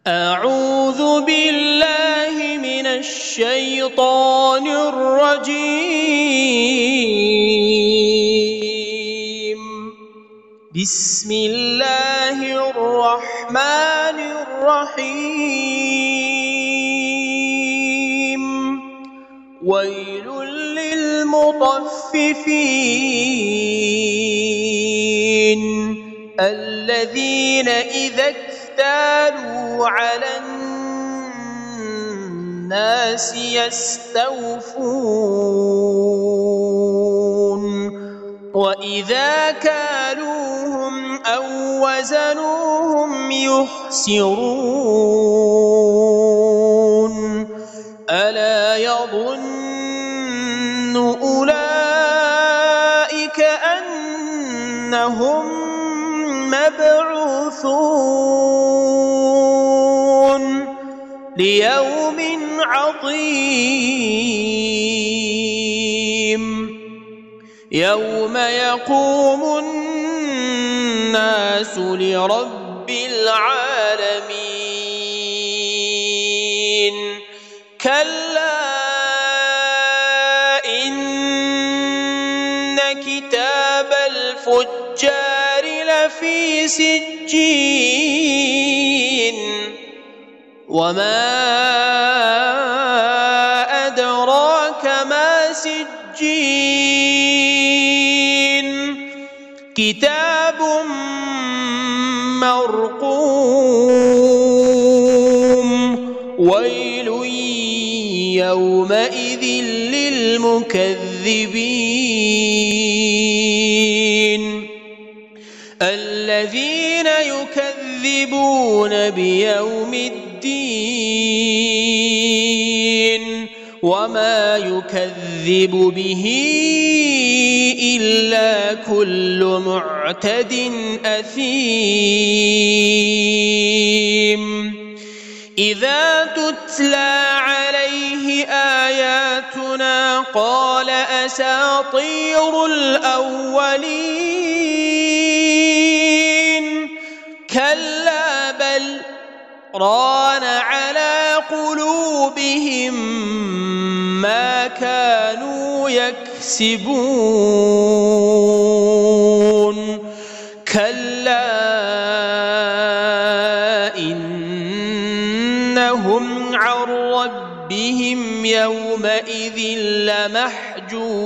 أعوذ بالله من الشيطان الرجيم. بسم الله الرحمن الرحيم. ويل للمطففين الذين إذا اكتالوا على الناس يستوفون وإذا كالوهم أو وزنوهم يخسرون ألا يظن أولئك أنهم مبعوثون ليوم عظيم يوم يقوم الناس لرب العالمين. كلا إن كتاب الفجار لفي سجين وما أدراك ما سجين كتاب مرقوم ويل يومئذ للمكذبين الذين يكذبون بيوم الدين وما يكذب به إلا كل معتد أثيم. إذا تتلى عليه آياتنا قال أساطير الأولين كلا بل ران على قلوبهم ما كانوا يكسبون. كلا إنهم عن ربهم يومئذ لمحجوبون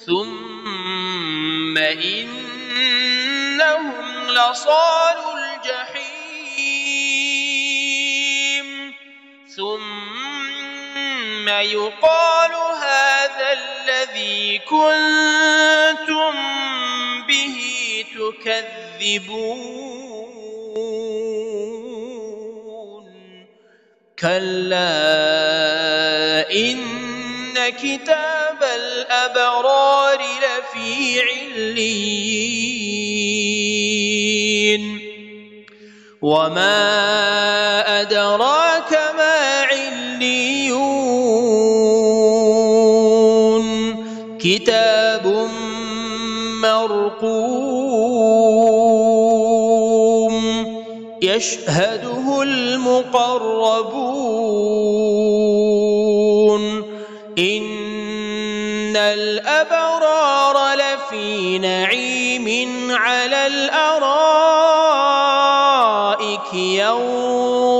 ثم إنهم لصالو الجحيم ثم يقال هذا الذي كنتم به تكذبون. كلا إن كتاب الأبرار لفي عليين وما أدراك ما عليون كتاب مرقوم يشهده المقربون إن الأبرار لفي نعيم على الأرائك ينظرون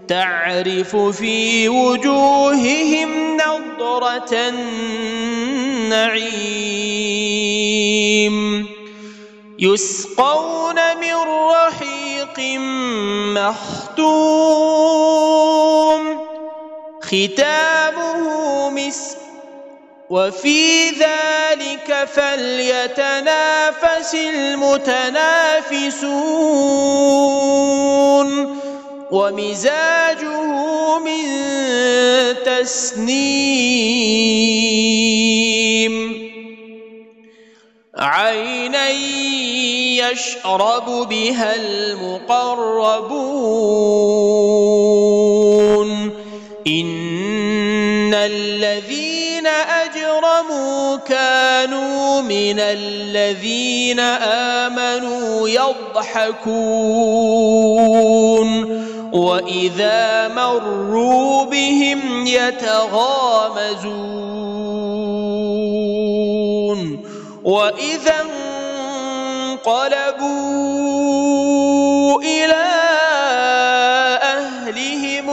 تعرف في وجوههم نضرة النعيم يسقون من رحيق مختوم ختامه مسك وفي ذلك فليتنافس المتنافسون ومزاجه من تسنيم عينا يشرب بها المقربون إن الذين أجرموا كانوا من الذين آمنوا يضحكون وإذا مروا بهم يتغامزون وإذا انقلبوا إلى أهلهم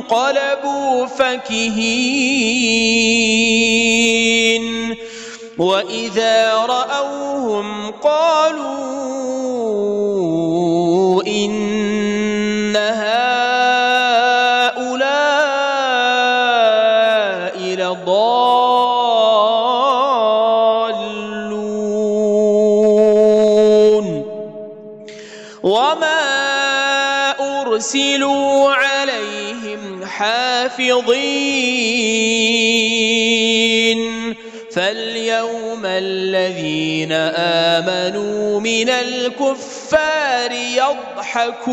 انقلبوا فكهين وإذا رأوهم قالوا إن هؤلاء لضالون وما أرسلوا عليهم حافظين فاليوم الذين آمنوا من الكفار يضحكون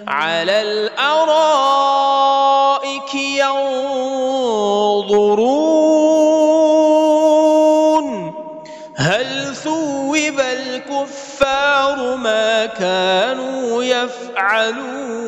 على الأرائك ينظرون هل ثوب الكفار ما كانوا يفعلون